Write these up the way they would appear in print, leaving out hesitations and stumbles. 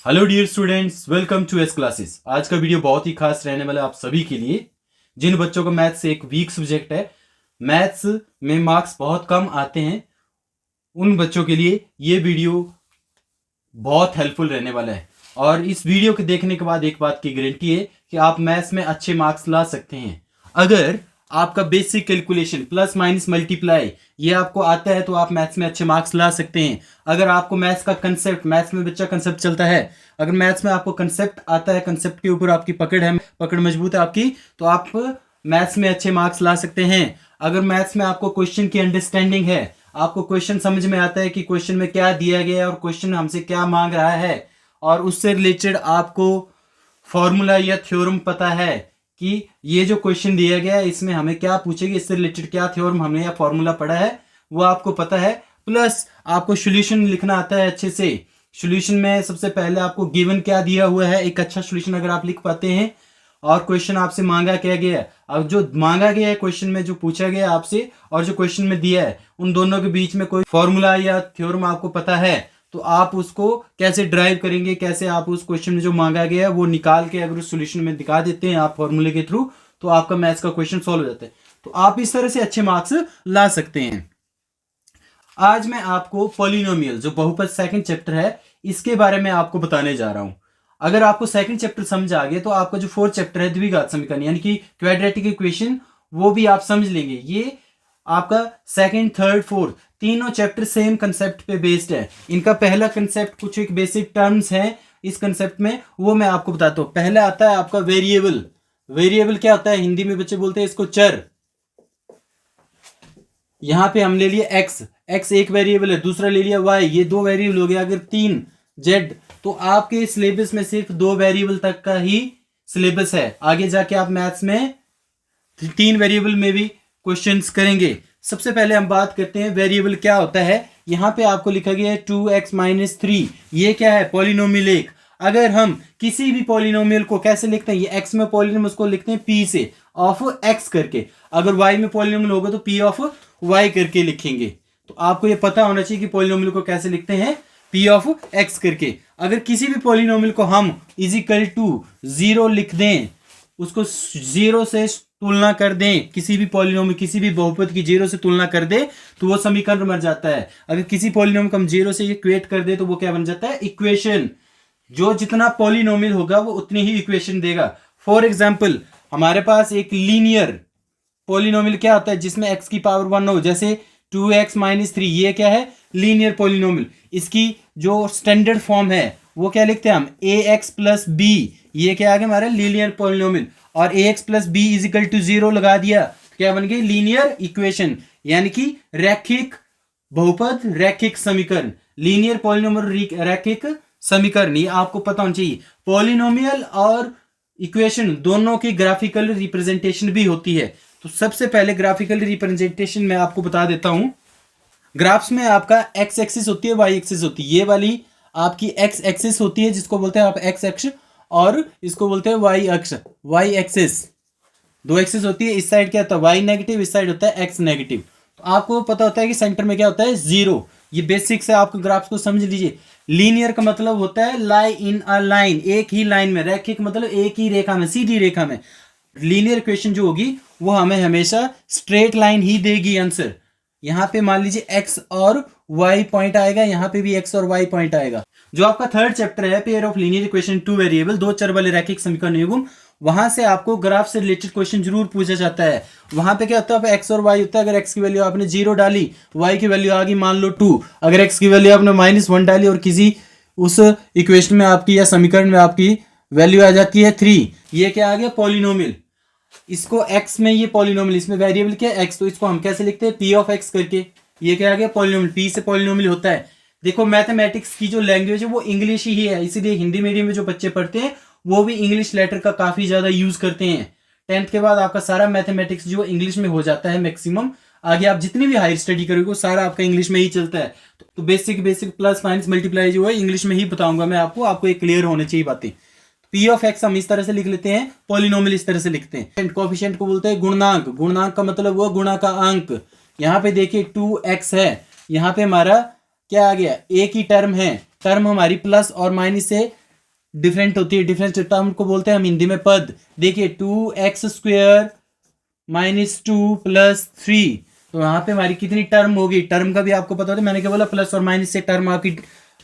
Hello dear students, welcome to S Classes. आज का video बहुत ही खास रहने वाला है आप सभी के लिए। जिन बच्चों का मैथ्स एक वीक सब्जेक्ट है, मैथ्स में मार्क्स बहुत कम आते हैं, उन बच्चों के लिए ये वीडियो बहुत हेल्पफुल रहने वाला है। और इस वीडियो के देखने के बाद एक बात की गारंटी है कि आप मैथ्स में अच्छे मार्क्स ला सकते हैं। अगर आपका basic calculation plus minus multiply ये आपको आता है तो आप मैथ्स में अच्छे मार्क्स ला सकते हैं। अगर आपको मैथ्स का कंसेप्ट, मैथ्स में बच्चा कंसेप्ट चलता है, अगर मैथ्स में आपको कंसेप्ट आता है, कंसेप्ट के ऊपर आपकी पकड़ है, पकड़ मजबूत है आपकी, तो आप मैथ्स में अच्छे मार्क्स ला सकते हैं। अगर मैथ्स में आपको क्वेश्चन की अंडरस्टैंडिंग है, आपको क्वेश्चन समझ में आता है कि क्वेश्चन में क्या दिया गया है और क्वेश्चन हमसे क्या मांग रहा है, और उससे रिलेटेड आपको फॉर्मूला या थ्योरम पता है कि ये जो क्वेश्चन दिया गया है इसमें हमें क्या पूछेगी, इससे रिलेटेड क्या थ्योरम हमने या फॉर्मूला पढ़ा है वो आपको पता है, प्लस आपको सॉल्यूशन लिखना आता है अच्छे से। सॉल्यूशन में सबसे पहले आपको गिवन क्या दिया हुआ है, एक अच्छा सॉल्यूशन अगर आप लिख पाते हैं, और क्वेश्चन आपसे मांगा क्या गया है, अब जो मांगा गया है क्वेश्चन में, जो पूछा गया है आपसे और जो क्वेश्चन में दिया है, उन दोनों के बीच में कोई फॉर्मूला या थ्योरम आपको पता है तो आप उसको कैसे ड्राइव करेंगे, कैसे आप उस क्वेश्चन में जो मांगा गया है वो निकाल के अगर उस सॉल्यूशन में दिखा देते हैं आप फॉर्मूले के थ्रू, तो आपका मैथ्स का क्वेश्चन सॉल्व हो जाता है। तो आप इस तरह से अच्छे मार्क्स ला सकते हैं। आज मैं आपको पॉलिनोमियल जो बहुपद सेकंड चैप्टर है इसके बारे में आपको बताने जा रहा हूं। अगर आपको सेकंड चैप्टर समझ आ गया तो आपका जो फोर्थ चैप्टर है द्विघात समीकरण यानी कि क्वाड्रेटिक इक्वेशन, वो भी आप समझ लेंगे। ये आपका सेकंड, थर्ड, फोर्थ तीनों चैप्टर सेम कंसेप्ट पे बेस्ड है। इनका पहला कंसेप्ट कुछ एक बेसिक टर्म्स हैं इस कंसेप्ट में, वो मैं आपको बताता हूं। पहला आता है आपका वेरिएबल। वेरिएबल क्या होता है, हिंदी में बच्चे बोलते हैं इसको चर। यहां पे हम ले लिया एक्स, एक्स एक वेरिएबल है, दूसरा ले लिया वाई, ये दो वेरिएबल हो गया। अगर तीन जेड, तो आपके सिलेबस में सिर्फ दो वेरिएबल तक का ही सिलेबस है। आगे जाके आप मैथ्स में तीन वेरिएबल में भी क्वेश्चंस करेंगे। सबसे पहले हम बात करते हैं वेरिएबल क्या होता है। यहां पे आपको लिखा गया है 2x-3, ये क्या है, पॉलिनोमियल एक। अगर हम किसी भी पॉलिनोमियल को कैसे लिखते हैं, ये एक्स में पॉलिनोमियल उसको लिखते हैं पी से ऑफ एक्स करके, अगर वाई में पॉलिनोमियल होगा तो पी ऑफ वाई करके लिखेंगे। तो आपको ये पता होना चाहिए कि पॉलिनोमियल को कैसे लिखते हैं, पी ऑफ एक्स करके। अगर किसी भी पॉलिनोमियल को हम इज इक्वल टू 0 लिख दें, उसको 0 से तुलना कर दें, किसी भी पॉलिनोमियल, किसी भी बहुपद की 0 से तुलना कर दे तो वो समीकरण बन जाता है। अगर किसी पॉलिनोमियल को हम 0 से इक्वेट कर दे तो वो क्या बन जाता है, इक्वेशन। जो जितना पॉलिनोमियल होगा वो उतनी ही इक्वेशन देगा। फॉर एग्जाम्पल हमारे पास एक लीनियर पॉलिनोमियल क्या होता है जिसमें x की पावर 1 हो, जैसे 2x-3, ये क्या है, लीनियर पॉलिनोमियल। इसकी जो स्टैंडर्ड फॉर्म है वो क्या लिखते हैं हम, ax प्लस बी, ये क्या आ गया हमारा लीनियर पॉलिनोमियल। और ax plus b is equal to 0 लगा दिया, क्या बन गई, लीनियर इक्वेशन, यानी कि रैखिक बहुपद, रैखिक समीकरण, लीनियर पॉलिनोमियल रैखिक समीकरण। ये आपको पता होना चाहिए। पॉलिनोमियल और इक्वेशन दोनों की ग्राफिकल रिप्रेजेंटेशन भी होती है। तो सबसे पहले ग्राफिकल रिप्रेजेंटेशन मैं आपको बता देता हूं। ग्राफ्स में आपका एक्स एक्सिस होती है, वाई एक्सिस होती है। ये वाली आपकी एक्स एक्सिस होती है जिसको बोलते हैं आप एक्स अक्ष, और इसको बोलते हैं वाई अक्ष, वाई एक्सिस। दो एक्सिस होती है, इस साइड क्या होता है वाई नेगेटिव, इस साइड होता है एक्स नेगेटिव। तो आपको पता होता है कि सेंटर में क्या होता है, 0। ये बेसिक से आपको ग्राफ्स को समझ लीजिए। लीनियर का मतलब होता है लाई इन अ लाइन, एक ही लाइन में। रैखिक मतलब एक ही रेखा में, सीधी रेखा में। लीनियर इक्वेशन जो होगी वो हमें हमेशा स्ट्रेट लाइन ही देगी आंसर। यहां पे मान लीजिए एक्स और वाई पॉइंट आएगा, यहां पे भी एक्स और वाई पॉइंट आएगा। जो आपका थर्ड चैप्टर है pair of linear equation two variable, दो चर वाले रैखिक समीकरण युग्म, वहां से आपको ग्राफ से रिलेटेड क्वेश्चन जरूर पूछा जाता है। वहां पे क्या होता है, एक्स और वाई होता है। अगर एक्स की वैल्यू आपने 0 डाली, वाई की वैल्यू आ गई मान लो 2। अगर एक्स की वैल्यू आपने -1 डाली और किसी उस इक्वेशन में आपकी या समीकरण में आपकी वैल्यू आ जाती है 3, ये क्या आ गया, पॉलिनोमियल। इसको x में ये पॉलिनोमियल, इसमें वेरिएबल क्या है x, तो इसको हम कैसे लिखते हैं, p ऑफ x करके। ये क्या आ गया, पॉलिनोमियल। p से पॉलिनोमियल होता है। देखो मैथमेटिक्स की जो लैंग्वेज है वो इंग्लिश ही है, इसीलिए हिंदी मीडियम में जो बच्चे पढ़ते हैं वो भी इंग्लिश लेटर का काफी ज्यादा यूज करते हैं। 10th के बाद आपका सारा मैथमेटिक्स जो इंग्लिश में हो जाता है मैक्सिमम। आगे आप जितनी भी हायर स्टडी करोगे सारा आपका इंग्लिश में ही चलता है। तो बेसिक प्लस माइनस मल्टीप्लाई जो है इंग्लिश में ही बताऊंगा मैं आपको एक क्लियर होने चाहिए बातें। पी ऑफ एक्स हम इस तरह से लिख लेते हैं, पॉलिनोमियल इस तरह से लिखते हैं। कोफिशिएंट को बोलते हैं गुणनांक। गुणनांक का मतलब वो गुणा का अंक। यहाँ पे देखिए 2x है, यहाँ पे हमारा क्या आ गया, एक ही टर्म है, टर्म हमारी प्लस और माइनस से डिफरेंट होती है, डिफरेंट टर्म को बोलते हैं हम हिंदी में पद। देखिए 2x² - 2 + 3, तो यहाँ पे हमारी कितनी टर्म होगी, टर्म का भी आपको पता होता है, मैंने क्या बोला प्लस और माइनस से टर्म आपकी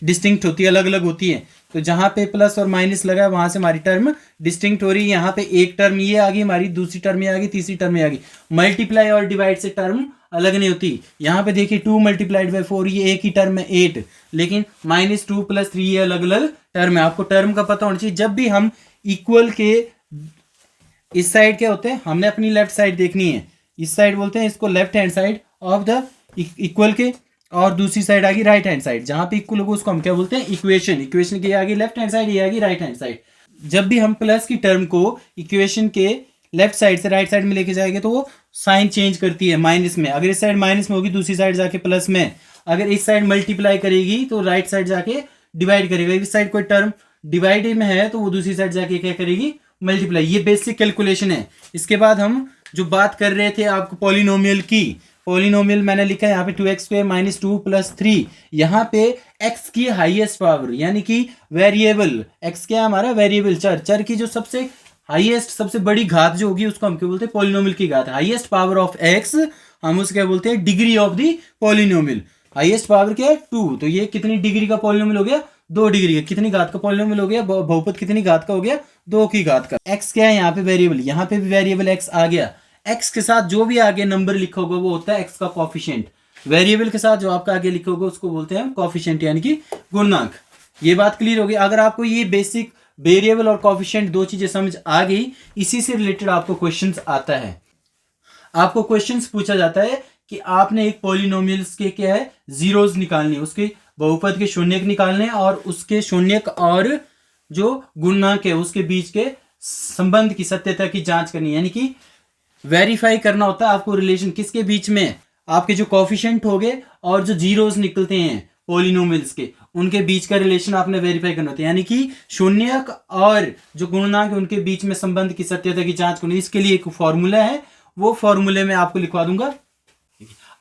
डिस्टिंक्ट होती है, अलग अलग होती है। तो जहाँ पे प्लस और माइनस लगा है वहां से हमारी टर्म डिस्टिंक्ट हो रही है। यहाँ पे एक टर्म ये आ गई हमारी, दूसरी टर्म ये आ गई, तीसरी टर्म ये आ गई। मल्टीप्लाई और डिवाइड से टर्म अलग नहीं होती। यहाँ पे देखिए 2 × 4 ये एक ही टर्म है 8, लेकिन -2 + 3 ये अलग अलग टर्म है। आपको टर्म का पता होना चाहिए। जब भी हम इक्वल के इस साइड क्या होते हैं, हमने अपनी लेफ्ट साइड देखनी है, इस साइड बोलते हैं इसको left hand side of the equal के, और दूसरी साइड आ गई राइट हैंड साइड। जहां पे इक्वल होगा उसको हम क्या बोलते हैं, इक्वेशन। इक्वेशन की आ गई लेफ्ट हैंड साइड, ये आ गई राइट हैंड साइड। जब भी हम प्लस की टर्म को इक्वेशन के लेफ्ट साइड से राइट साइड में लेके जाएंगे तो वो साइन चेंज करती है माइनस में। अगर इस साइड माइनस में होगी दूसरी साइड जाके प्लस में, अगर इस साइड मल्टीप्लाई करेगी तो राइट साइड जाके डिवाइड करेगा। इस साइड कोई टर्म डिवाइड में है तो वो दूसरी साइड जाके क्या करेगी, मल्टीप्लाई। ये बेसिक कैलकुलेशन है। इसके बाद हम जो बात कर रहे थे आपको पॉलिनोमियल की, पॉलिनोमियल मैंने लिखा है यहाँ पे 2x² - 2 + 3। यहाँ पे x की हाईएस्ट पावर यानी कि वेरिएबल, x क्या है हमारा वेरिएबल, चर। चर की जो सबसे हाईएस्ट सबसे बड़ी घात जो होगी उसको हम क्या बोलते हैं, पॉलिनोमियल की घात। हाईएस्ट पावर ऑफ x हम उसको क्या बोलते हैं, degree of the polynomial. Highest power क्या है 2, तो ये कितनी डिग्री का पॉलिनोमियल हो गया, 2 डिग्री का। कितनी घात का पॉलिनोमियल हो गया, बहुपद कितनी घात का हो गया, 2 की घात का। x क्या है यहाँ पे वेरिएबल, यहाँ पे भी वेरिएबल x आ गया। x के साथ जो भी आगे नंबर लिखा होगा वो होता है x का कोफिशिएंट। वेरिएबल के साथ जो आपका आगे लिखा होगा उसको बोलते हैं कोफिशिएंट यानी कि गुणनांक। ये बात क्लियर होगी। अगर आपको ये बेसिक वेरिएबल और कोफिशिएंट दो चीजें समझ आ गई, इसी से रिलेटेड आपको क्वेश्चंस आता है। आपको क्वेश्चंस पूछा जाता है कि आपने एक पॉलिनोमियल्स के क्या है, जीरोस निकालने, उसके बहुपद के शून्यक निकालने और उसके शून्यक और जो गुणनांक है उसके बीच के संबंध की सत्यता की जांच करनी, यानी कि वेरीफाई करना होता है आपको रिलेशन किसके बीच में, आपके जो कोफिशिएंट हो गए और जो जीरोस निकलते हैं पॉलिनोमियल्स के, उनके बीच का रिलेशन आपने वेरीफाई करना होता है। यानी कि शून्यक और जो गुणनांक है उनके बीच में संबंध की सत्यता की जांच करनी। इसके लिए एक फॉर्मूला है, वो फॉर्मूले में आपको लिखवा दूंगा।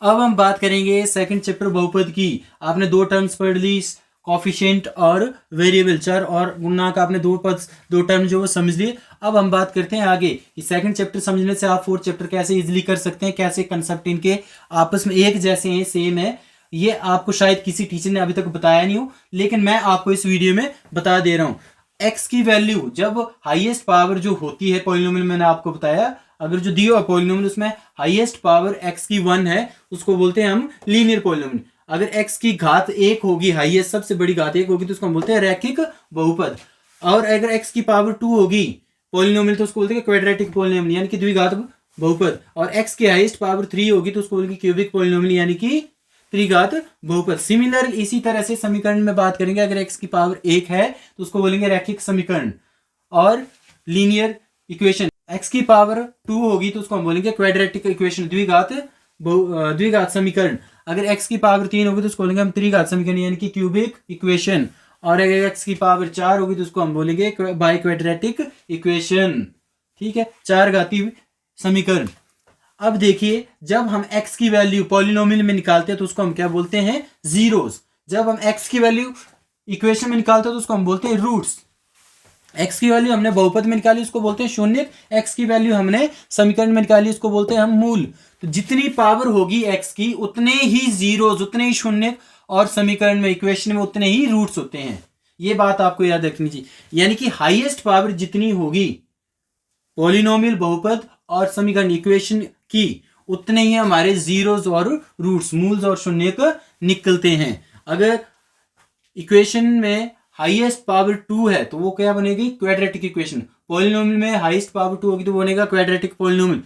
अब हम बात करेंगे सेकंड चैप्टर बहुपद की। आपने 2 टर्म्स पढ़ ली, कोफिशिएंट और वेरिएबल, चर और गुणनांक, आपने 2 टर्म जो वो समझ लिए। अब हम बात करते हैं आगे कि सेकंड चैप्टर समझने से आप 4th चैप्टर कैसे इजीली कर सकते हैं, कैसे कंसेप्ट इनके आपस में एक जैसे हैं, सेम है। ये आपको शायद किसी टीचर ने अभी तक बताया नहीं हो, लेकिन मैं आपको इस वीडियो में बता दे रहा हूं। एक्स की वैल्यू जब हाईएस्ट पावर जो होती है पॉलिनोमियल, मैंने आपको बताया, अगर जो दिया हुआ पॉलिनोमियल उसमें हाईएस्ट पावर एक्स की 1 है उसको बोलते हैं हम लीनियर पॉलिनोमियल। अगर एक्स की घात 1 होगी, हाईएस्ट सबसे बड़ी घात 1 होगी, तो उसको हम बोलते हैं रैखिक बहुपद। और अगर एक्स की पावर 2 होगी पॉलिनोमियल तो उसको बोलते हैं क्वाड्रेटिक पॉलिनोमियल यानी कि द्विघात बहुपद। और एक्स की हाईएस्ट पावर 3 होगी तो उसको बोलेंगे क्यूबिक पॉलिनोमियल यानी कि त्रिघात बहुपद। सिमिलर इसी तरह से समीकरण में बात करेंगे, अगर एक्स की पावर 1 है तो उसको बोलेंगे रैखिक समीकरण और लीनियर इक्वेशन। एक्स की पावर 2 होगी तो उसको हम बोलेंगे क्वाड्रेटिक इक्वेशन, द्विघात समीकरण। अगर एक्स की पावर 3 होगी तो उसको बोलेंगे हम त्रिघात समीकरण यानी कि क्यूबिक इक्वेशन। और अगर एक्स की पावर 4 होगी तो उसको हम बोलेंगे बाई क्वाड्रेटिक इक्वेशन। ठीक है, 4 घाती समीकरण। अब देखिए, जब हम x की वैल्यू पॉलिनोमियल में निकालते हैं तो उसको हम क्या बोलते हैं, जीरोस। जब हम x की वैल्यू इक्वेशन में निकालते हैं तो उसको हम बोलते हैं रूट्स। x की वैल्यू हमने बहुपद में निकाली उसको बोलते हैं शून्यक, x की वैल्यू हमने समीकरण में निकाली उसको बोलते हैं हम मूल। तो जितनी पावर होगी x की उतने ही जीरोस, उतने ही शून्यक, और समीकरण में इक्वेशन में उतने ही रूट्स होते हैं। ये बात आपको याद रखनी चाहिए। यानी कि हाईएस्ट पावर जितनी होगी पॉलिनोमियल, बहुपद और समीकरण इक्वेशन की, उतने ही हमारे जीरोस और रूट्स, मूल्स और शून्यक निकलते हैं। अगर इक्वेशन में हाईएस्ट पावर 2 है तो वो क्या बनेगी, क्वाड्रेटिक इक्वेशन। पॉलिनोमियल में हाईएस्ट पावर 2 होगी तो बनेगा क्वाड्रेटिक पॉलिनोमियल।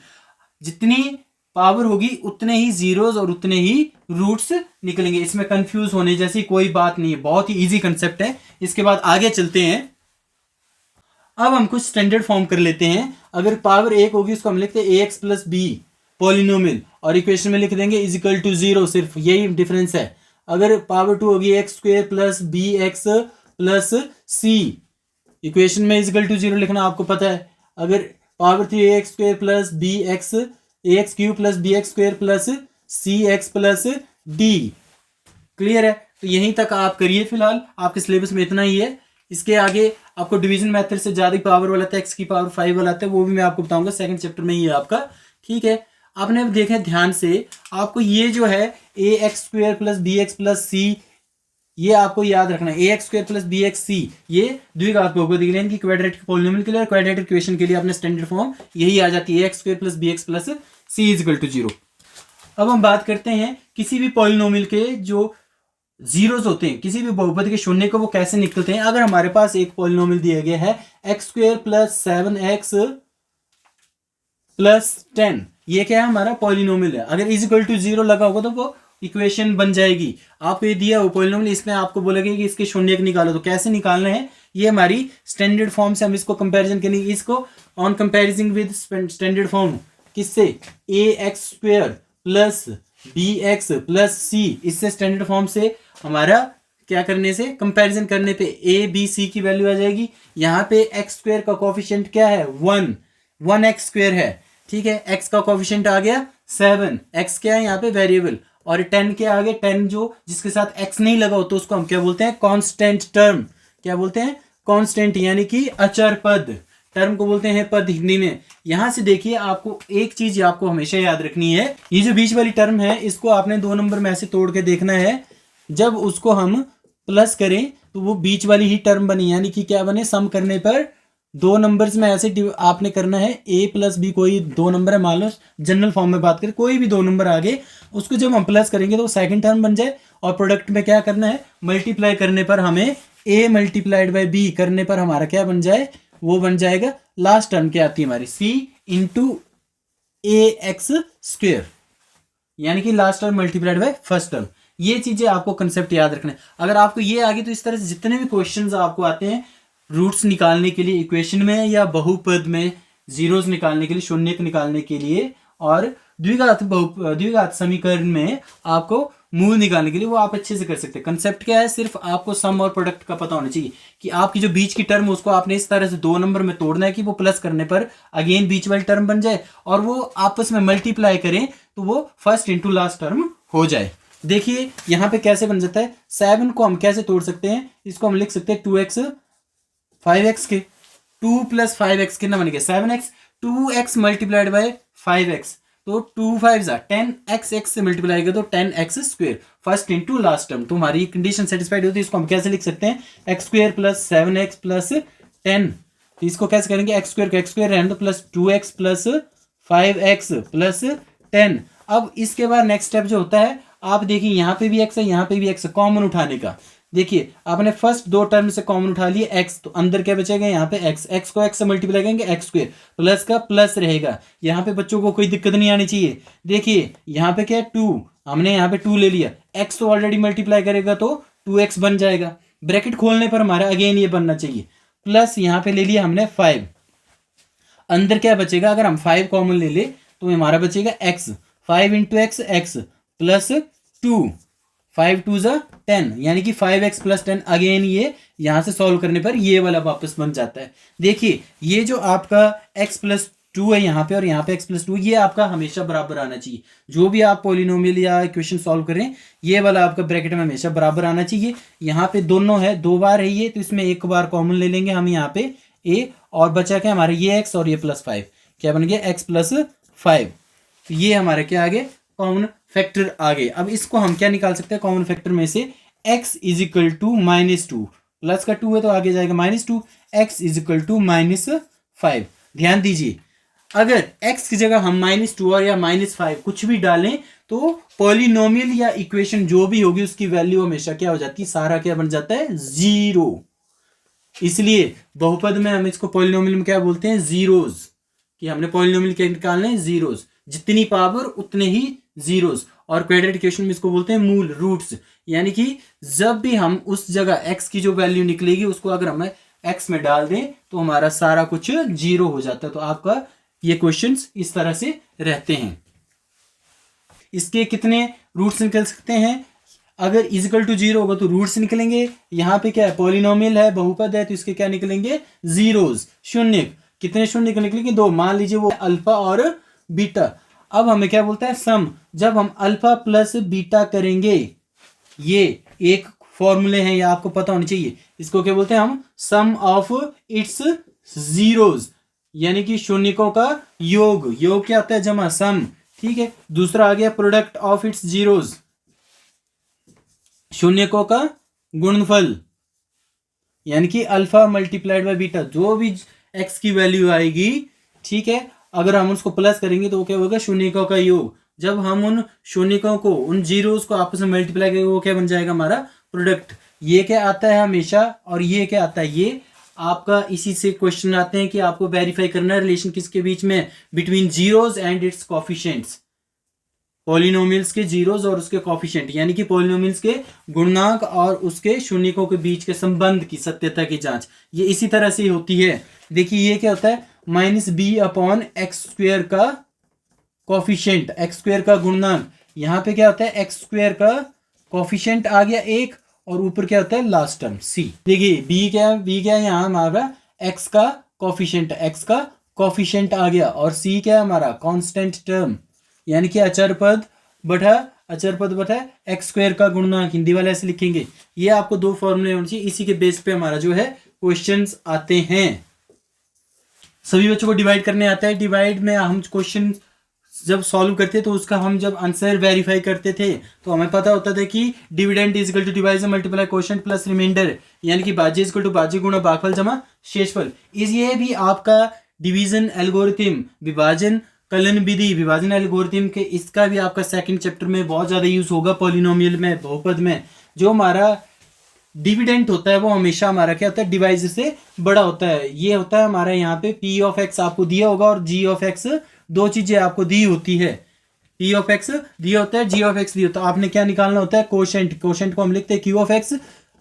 जितनी पावर होगी उतने ही जीरोस और उतने ही रूट्स निकलेंगे। इसमें कंफ्यूज होने जैसी कोई बात नहीं है, बहुत ही इजी कंसेप्ट है। इसके बाद आगे चलते हैं। अब हम कुछ स्टैंडर्ड फॉर्म कर लेते हैं। अगर पावर 1 होगी उसको हम लिखते हैं ax + b पॉलिनोमियल, और इक्वेशन में लिख देंगे = 0, सिर्फ यही डिफरेंस है। अगर पावर 2 होगी x² + bx + c, इक्वेशन में = 0 लिखना आपको पता है। अगर power 3 ax² + bx, ax³ + bx² + cx + d। Clear है? तो यहीं तक आप करिए। फिलहाल आपके सिलेबस में इतना ही है। इसके आगे आपको डिवीजन मेथड से ज्यादा पावर वाला था, एक्स की पावर 5 वाला था, वो भी मैं आपको बताऊंगा सेकंड चैप्टर में ही है आपका। ठीक है, आपने अब देखें ध्यान से, आपको ये जो है A X square plus B X plus C, ये आपको याद रखना है। A X square plus B X C ये द्विघात बहुपदी के लिए, इनकी क्वाड्रेटिक पॉलिनोमियल के लिए और क्वाड्रेटिक इक्वेशन के लिए अपने स्टैंडर्ड फॉर्म यही आ जाती है, A X square plus B X plus C is equal to 0। अब हम बात करते हैं किसी भी पॉलिनोमियल के जो जीरोस होते हैं, किसी भी बहुपद के शून्य को वो कैसे निकलते हैं। अगर हमारे पास एक पॉलिनोमियल दिया गया है x square plus 7x plus 10, ये क्या है हमारा पॉलिनोमियल है। अगर इज इक्वल टू 0 लगा होगा तो वो इक्वेशन बन जाएगी। आपको ये दिया हो पॉलिनोमियल, इसमें आपको बोलेगा कि इसके शून्य निकालो, तो कैसे निकालना है, ये हमारी स्टैंडर्ड फॉर्म से हम इसको कंपैरिजन करेंगे। इसको on comparison with standard form किससे, A X square plus B X plus C, इससे स्टैंडर्ड फॉर्म से हमारा क्या करने से, कंपैरिजन करने पे ए बी सी की वैल्यू आ जाएगी। यहाँ पे एक्स स्क्वेयर का कोफिशिएंट क्या है 1 एक्स स्क्वेयर है। ठीक है, एक्स का कोफिशिएंट आ गया 7, एक्स क्या है यहाँ पे वेरिएबल, और 10 के आगे 10 जो जिसके साथ एक्स नहीं लगा हो तो उसको हम क्या बोलते हैं, कांस्टेंट टर्म। क्या बोलते हैं, कांस्टेंट, यानी कि अचर पद, टर्म को बोलते हैं पद हिंदी में। यहां से देखिए, आपको एक चीज आपको हमेशा याद रखनी है, ये जो बीच वाली टर्म है इसको आपने 2 नंबर में ऐसे तोड़ के देखना है। जब उसको हम प्लस करें तो वो बीच वाली ही टर्म बनी, यानी कि क्या बने, सम करने पर 2 नंबर्स में ऐसे आपने करना है, ए प्लस बी कोई 2 नंबर है, मान लो जनरल फॉर्म में बात करें, कोई भी 2 नंबर आगे उसको जब हम प्लस करेंगे तो सेकंड टर्म बन जाए, और प्रोडक्ट में क्या करना है, मल्टीप्लाई करने पर हमें ए मल्टीप्लाइड बाई बी करने पर हमारा क्या बन जाए, वो बन जाएगा लास्ट टर्म क्या आती है हमारी, सी इंटू ए एक्स स्क्वेयर, यानी कि last term multiplied by first term. ये चीजें आपको कंसेप्ट याद रखना है। अगर आपको ये आ गई तो इस तरह से जितने भी क्वेश्चंस आपको आते हैं रूट्स निकालने के लिए इक्वेशन में या बहुपद में, जीरोस निकालने के लिए, शून्य निकालने के लिए, और द्विघात समीकरण में आपको मूल निकालने के लिए, वो आप अच्छे से कर सकते हैं। कंसेप्ट क्या है, सिर्फ आपको सम और प्रोडक्ट का पता होना चाहिए कि आपकी जो बीच की टर्म उसको आपने इस तरह से 2 नंबर में तोड़ना है कि वो प्लस करने पर अगेन बीच वाली टर्म बन जाए, और वो आपस में मल्टीप्लाई करें तो वो फर्स्ट इंटू लास्ट टर्म हो जाए। देखिए यहां पे कैसे बन जाता है, 7 को हम कैसे तोड़ सकते हैं, इसको हम लिख सकते हैं 2x 5x के, 2 प्लस 5x कितना बन गया 7x, 2x multiplied by 5x, तो 2 5 10x, x से मल्टीप्लाई करें तो 10x square, first into last term. तो हमारी कंडीशन सेटिस्फाइड होती है। इसको हम कैसे लिख सकते हैं, x square plus 7x plus 10, तो इसको कैसे करेंगे, एक्स स्क्वेयर का एक्स स्क्वेयर रहने दो plus 2x plus 5x plus 10। अब इसके बाद नेक्स्ट स्टेप जो होता है, आप देखिए यहाँ पे भी x है, यहाँ पे भी x है, कॉमन उठाने का। देखिए आपने फर्स्ट 2 टर्म से कॉमन उठा लिए x, तो अंदर क्या बचेगा, यहाँ पे x को x से मल्टीप्लाई करेंगे एक्स स्क्वेयर, प्लस का प्लस रहेगा। यहाँ पे बच्चों को कोई दिक्कत नहीं आनी चाहिए। देखिए यहाँ पे क्या है 2, हमने यहाँ पे 2 ले लिया, x तो ऑलरेडी मल्टीप्लाई करेगा तो 2x बन जाएगा, ब्रैकेट खोलने पर हमारा अगेन ये बनना चाहिए, प्लस यहाँ पे ले लिया हमने 5, अंदर क्या बचेगा, अगर हम 5 कॉमन ले ले तो हमारा बचेगा x, 5 into x, x plus 2, 5 2 ज़ा 10, यानी कि 5x प्लस 10। अगेन ये यहां से सॉल्व करने पर ये वाला वापस बन जाता है। देखिए ये जो आपका x प्लस 2 है यहाँ पे और यहाँ पे x प्लस 2, ये आपका हमेशा बराबर आना चाहिए। जो भी आप पॉलिनोमियल या इक्वेशन सॉल्व करें, ये वाला आपका ब्रैकेट में हमेशा बराबर आना चाहिए। यहाँ पे दोनों है, 2 बार है ये, तो इसमें एक बार कॉमन ले लेंगे हम यहाँ पे a, और बचा क्या हमारे ये x और ये प्लस 5, क्या बन गया x प्लस 5। तो ये हमारे क्या आ गए, कॉमन फैक्टर आ गए। अब इसको हम क्या निकाल सकते हैं, कॉमन फैक्टर में से x is equal to -2, plus का 2 है तो आगे जाएगा -2, x इज इक्वल टू -5। ध्यान दीजिए, अगर x की जगह हम -2 और या -5 कुछ भी डालें तो पॉलिनोमियल या इक्वेशन जो भी होगी उसकी वैल्यू हमेशा क्या हो जाती है, सारा क्या बन जाता है, 0। इसलिए बहुपद में हम इसको पॉलिनोमियल में क्या बोलते हैं, जीरोज, कि हमने पॉलिनोमियल क्या निकालने हैं, जीरोज, जितनी पावर उतने ही जीरोज। और क्वाड्रेटिक इक्वेशन में इसको बोलते हैं मूल, रूट्स, यानी कि जब भी हम उस जगह x की जो वैल्यू निकलेगी उसको अगर हम x में डाल दें तो हमारा सारा कुछ 0 हो जाता है। तो आपका ये क्वेश्चंस इस तरह से रहते हैं। इसके कितने रूट्स निकल सकते हैं, अगर इजिकल टू 0 होगा तो रूट्स निकलेंगे। यहाँ पे क्या है, पॉलिनोमियल है, बहुपद है, तो इसके क्या निकलेंगे, जीरोज, शून्य। कितने शून्य निकलेंगे, 2, मान लीजिए वो अल्फा और बीटा। अब हमें क्या बोलता है, सम, जब हम अल्फा प्लस बीटा करेंगे, ये एक फॉर्मूले हैं, ये आपको पता होने चाहिए। इसको क्या बोलते हैं हम? सम ऑफ इट्स जीरोज, यानी कि शून्यकों का योग। योग क्या होता है? जमा, सम। ठीक है, दूसरा आ गया प्रोडक्ट ऑफ इट्स जीरोज, शून्यकों का गुणनफल, यानी कि अल्फा मल्टीप्लाइड बाय बीटा। जो भी एक्स की वैल्यू आएगी, ठीक है, अगर हम उसको प्लस करेंगे तो वो क्या होगा? शून्यकों का योग। जब हम उन शून्यकों को, उन जीरोस को आपस में मल्टीप्लाई करेंगे, वो क्या बन जाएगा? हमारा प्रोडक्ट। ये क्या आता है हमेशा, और ये क्या आता है? ये आपका इसी से क्वेश्चन आते हैं कि आपको वेरीफाई करना है रिलेशन किसके बीच में? Between zeros and it's coefficients. Polynomials के जीरोस और उसके कोफिशिएंट, यानी कि पॉलिनोमियल्स के गुणनांक और उसके शून्यकों के बीच के संबंध की सत्यता की जांच, ये इसी तरह से होती है। देखिए ये क्या होता है? Minus b upon x square का कोफिशिएंट, एक्स स्क्वेयर का गुणनांक। यहाँ पे क्या होता है? एक्स स्क्वेयर का कोफिशिएंट आ गया एक, और ऊपर क्या होता है? Last term c. देखिए बी क्या है? बी क्या है? यहाँ हमारा एक्स का कोफिशिएंट, एक्स का कोफिशिएंट आ गया, और सी क्या है? हमारा कांस्टेंट टर्म, यानी कि अचर पद बटा एक्स स्क्वायर का गुणनक। हिंदी वाले ऐसे लिखेंगे। ये आपको दो फॉर्मूले होने चाहिए, इसी के बेस पे हमारा जो है क्वेश्चंस आते हैं। सभी बच्चों को डिवाइड करने आता है। डिवाइड में हम क्वेश्चन जब सॉल्व करते तो उसका हम जब आंसर वेरीफाई करते थे तो हमें पता होता था कि dividend is equal to divisor multiply quotient plus remainder, यानी कि भाज्य इज इक्वल टू भाज्य गुणा भागफल जमा शेषफल। ये भी आपका डिवीजन एल्गोरिथम, विभाजन कलन विधि, विभाजन एल्गोरिथम के, इसका भी आपका सेकंड चैप्टर में बहुत ज्यादा यूज होगा। पॉलिनोमियल में, बहुपद में जो हमारा डिविडेंड होता है वो हमेशा हमारा क्या होता है? डिवाइजर से बड़ा होता है। ये होता है हमारा यहाँ पे पी ऑफ एक्स आपको दिया होगा, और जी ऑफ एक्स, दो चीजें आपको दी होती है। पी ऑफ एक्स दिया होता है, जी ऑफ एक्स दिया होता है। आपने क्या निकालना होता है? कोशेंट। कोशेंट को हम लिखते हैं क्यू ऑफ एक्स,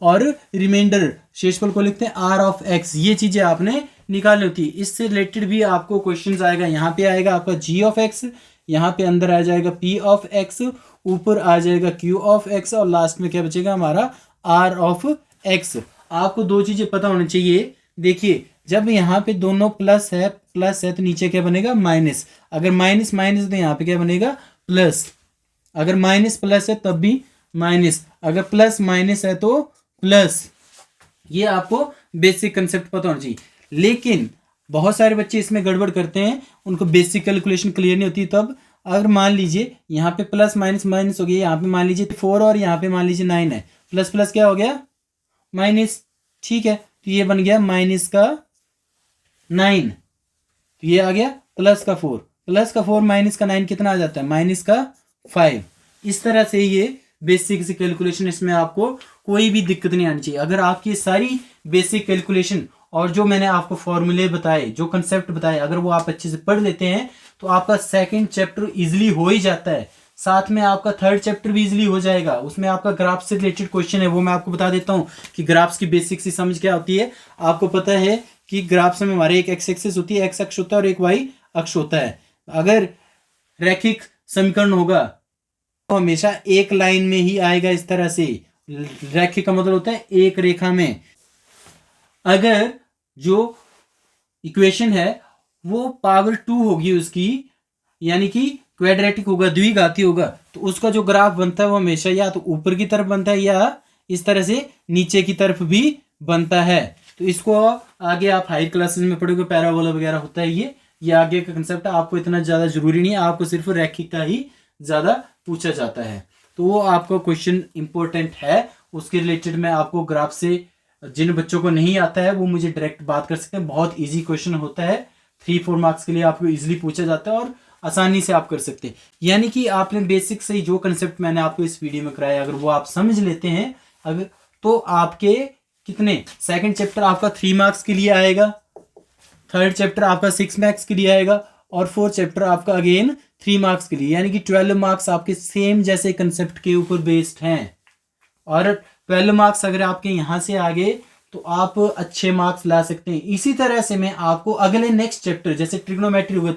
और रिमाइंडर शेषफल को लिखते हैं आर ऑफ एक्स। ये चीजें आपने निकालनी होती है। इससे रिलेटेड भी आपको क्वेश्चंस आएगा। यहाँ पे आएगा आपका जी ऑफ एक्स, यहाँ पे अंदर आ जाएगा पी ऑफ एक्स, ऊपर आ जाएगा क्यू ऑफ एक्स, और लास्ट में क्या बचेगा? हमारा आर ऑफ एक्स। आपको दो चीजें पता होनी चाहिए। देखिए जब यहाँ पे दोनों प्लस है तो नीचे क्या बनेगा? माइनस। अगर माइनस माइनस तो यहाँ पे क्या बनेगा? प्लस। अगर माइनस प्लस है तब भी माइनस, अगर प्लस माइनस है तो प्लस। ये आपको बेसिक कंसेप्ट पता होना चाहिए। लेकिन बहुत सारे बच्चे इसमें गड़बड़ करते हैं, उनको बेसिक कैलकुलेशन क्लियर नहीं होती। तब अगर मान लीजिए यहाँ पे प्लस माइनस माइनस हो गया, यहाँ पे मान लीजिए 4 और यहाँ पे मान लीजिए 9 है, प्लस प्लस क्या हो गया? माइनस। ठीक है, तो ये बन गया माइनस का 9, तो ये आ गया प्लस का 4, प्लस का 4 माइनस का 9 कितना आ जाता है? माइनस का 5। इस तरह से ये बेसिक से कैलकुलेशन, इसमें आपको कोई भी दिक्कत नहीं आनी चाहिए। अगर आपकी सारी बेसिक कैलकुलेशन और जो मैंने आपको फॉर्मूले बताए, जो कंसेप्ट बताए, अगर वो आप अच्छे से पढ़ लेते हैं तो आपका सेकंड चैप्टर इजीली हो ही जाता है। साथ में आपका थर्ड चैप्टर भी इजीली हो जाएगा। उसमें आपका ग्राफ से रिलेटेड क्वेश्चन है, वो मैं आपको बता देता हूँ कि ग्राफ्स की बेसिक सी समझ क्या होती है। आपको पता है कि ग्राफ्स में हमारे एक एक्स एक्सिस होती है, एक्स अक्ष होता है, और एक वाई अक्ष होता है। अगर रैखिक समीकरण होगा तो हमेशा एक लाइन में ही आएगा। इस तरह से रैखिक का मतलब होता है एक रेखा में। अगर जो इक्वेशन है वो पावर 2 होगी उसकी, यानी कि क्वाड्रेटिक होगा, द्विघाती होगा, तो उसका जो ग्राफ बनता है वो हमेशा या तो ऊपर की तरफ बनता है या इस तरह से नीचे की तरफ भी बनता है। तो इसको आगे आप हाई क्लासेस में पढ़ोगे, पैराबोला वगैरह होता है ये आगे का कंसेप्ट है। आपको इतना ज़्यादा जरूरी नहीं है, आपको सिर्फ रैखिक का ही ज़्यादा पूछा जाता है। तो वो आपका क्वेश्चन इंपॉर्टेंट है, उसके रिलेटेड मैं आपको ग्राफ से, जिन बच्चों को नहीं आता है वो मुझे डायरेक्ट बात कर सकते हैं। बहुत ईजी क्वेश्चन होता है, 3-4 मार्क्स के लिए आपको ईजिली पूछा जाता है और आसानी से आप कर सकते हैं। यानी कि आपने बेसिक से ही जो कंसेप्ट मैंने आपको इस वीडियो में कराया, अगर वो आप समझ लेते हैं अगर, तो आपके कितने, सेकंड चैप्टर आपका 3 मार्क्स के लिए आएगा, थर्ड चैप्टर आपका 6 मार्क्स के लिए आएगा, और फोर्थ चैप्टर आपका अगेन 3 मार्क्स के लिए, यानी कि 12 मार्क्स आपके सेम जैसे कंसेप्ट के ऊपर बेस्ड हैं। और 12 मार्क्स अगर आपके यहाँ से आ गए तो आप अच्छे मार्क्स ला सकते हैं। इसी तरह से मैं आपको अगले नेक्स्ट चैप्टर, जैसे ट्रिग्नोमेट्री हो गया,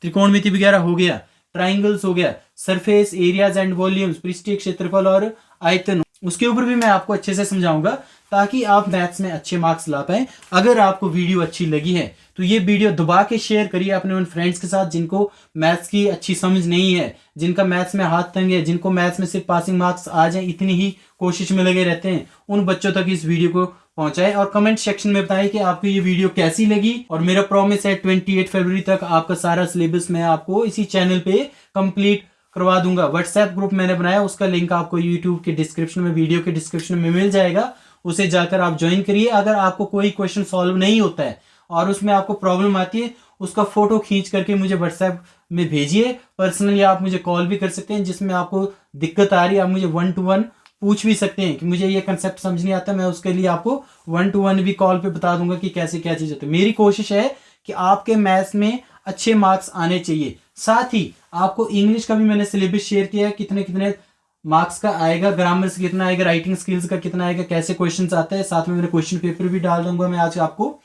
त्रिकोणमिति वगैरह हो गया, ट्राइंगल्स हो गया, सरफेस एरियाज एंड वॉल्यूम्स, पृष्ठीय क्षेत्रफल और आयतन, उसके ऊपर भी मैं आपको अच्छे से समझाऊंगा, ताकि आप मैथ्स में अच्छे मार्क्स ला पाए। अगर आपको वीडियो अच्छी लगी है तो ये वीडियो दबा के शेयर करिए अपने उन फ्रेंड्स के साथ जिनको मैथ्स की अच्छी समझ नहीं है, जिनका मैथ्स में हाथ तंग है, जिनको मैथ्स में सिर्फ पासिंग मार्क्स आ जाए इतनी ही कोशिश में लगे रहते हैं। उन बच्चों तक इस वीडियो को पहुंचाए और कमेंट सेक्शन में बताएं कि आपको ये वीडियो कैसी लगी। और मेरा प्रॉमिस है 28 फरवरी तक आपका सारा सिलेबस मैं आपको इसी चैनल पे कंप्लीट करवा दूंगा। व्हाट्सएप ग्रुप मैंने बनाया, उसका लिंक आपको यूट्यूब के डिस्क्रिप्शन में, वीडियो के डिस्क्रिप्शन में मिल जाएगा, उसे जाकर आप ज्वाइन करिए। अगर आपको कोई क्वेश्चन सॉल्व नहीं होता है और उसमें आपको प्रॉब्लम आती है, उसका फोटो खींच करके मुझे व्हाट्सएप में भेजिए। पर्सनली आप मुझे कॉल भी कर सकते हैं, जिसमें आपको दिक्कत आ रही है आप मुझे 1-to-1 पूछ भी सकते हैं कि मुझे ये कंसेप्ट समझ नहीं आता। मैं उसके लिए आपको 1-to-1 भी कॉल पे बता दूंगा कि कैसे क्या चीज़ होती है। मेरी कोशिश है कि आपके मैथ्स में अच्छे मार्क्स आने चाहिए। साथ ही आपको इंग्लिश का भी मैंने सिलेबस शेयर किया है, कितने कितने मार्क्स का आएगा, ग्रामर से कितना आएगा, राइटिंग स्किल्स का कितना आएगा, कैसे क्वेश्चंस आते हैं। साथ में मैंने क्वेश्चन पेपर भी डाल दूंगा मैं आज आपको।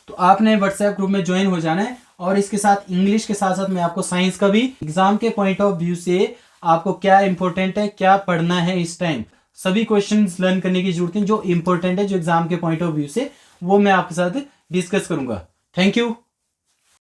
तो आपने व्हाट्सएप ग्रुप में ज्वाइन हो जाना है। और इसके साथ इंग्लिश के साथ साथ मैं आपको साइंस का भी एग्जाम के पॉइंट ऑफ व्यू से आपको क्या इंपॉर्टेंट है, क्या पढ़ना है इस टाइम, सभी क्वेश्चंस लर्न करने की जरूरत है जो इंपॉर्टेंट है, जो एग्जाम के पॉइंट ऑफ व्यू से, वो मैं आपके साथ डिस्कस करूंगा। Thank you.